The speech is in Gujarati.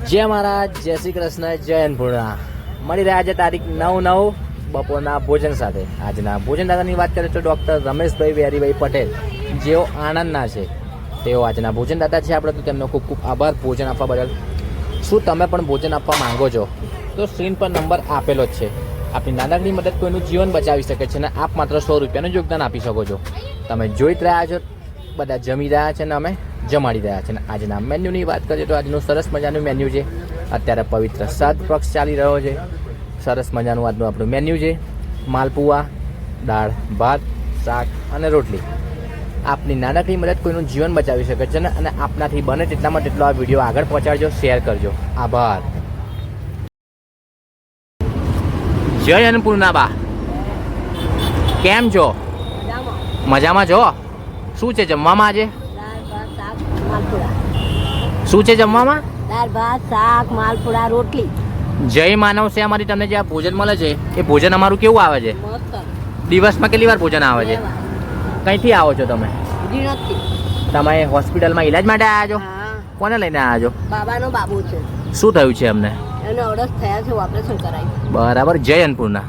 જય મહારાજ, જય શ્રી કૃષ્ણ, જય અન્નપૂર્ણા. મળી રહ્યા છે તારીખ 9/9 બપોરના ભોજન સાથે. આજના ભોજન દાદાની વાત કરીએ તો ડૉક્ટર રમેશભાઈ વેરીભાઈ પટેલ, જેઓ આણંદના છે, તેઓ આજના ભોજન દાદા છે. આપણે તો તેમનો ખૂબ ખૂબ આભાર ભોજન આપવા બદલ. શું તમે પણ ભોજન આપવા માંગો છો તો સ્ક્રીન પર નંબર આપેલો જ છે. આપણી નાનકડી મદદ કોઈનું જીવન બચાવી શકે છે અને આપ માત્ર 100 રૂપિયાનું યોગદાન આપી શકો છો. તમે જોઈ જ રહ્યા છો, બધા જમી રહ્યા છે અને અમે જમાડી રહ્યા છે. અને આજના મેન્યુની વાત કરીએ તો આજનું સરસ મજાનું મેન્યુ છે. અત્યારે પવિત્ર શ્રાદ્ધ પક્ષ ચાલી રહ્યો છે. સરસ મજાનું આજનું આપણું મેન્યુ છે. માલપુઆ, દાળ, ભાત, શાક અને રોટલી. આપની નાનકડી મદદ કોઈનું જીવન બચાવી શકે છે અને આપનાથી બને તેટલામાં તેટલો આ વિડીયો આગળ પહોંચાડજો, શેર કરજો. આભાર. જય અન્નપૂર્ણા બા, કેમ છો? મજામાં છો? શું છે જમવામાં આજે? શું છે જમવામાં? દાળ ભાત શાક માલપુડા રોટલી. જય માનવ છે અમારી. તમને જે આ ભોજન મળે છે એ ભોજન અમારું કેવું આવે છે? દિવસમાં કેટલી વાર ભોજન આવે છે? કઈથી આવો છો તમે? તમે હોસ્પિટલમાં ઈલાજ માટે આવ્યા છો? કોને લઈને આવ્યા છો? બાબાનો બાબુ છે. શું થયું છે અમને? એને અડસ થયા છે, ઓપરેશન કરાવ્યું. બરાબર. જય અન્નપૂર્ણા.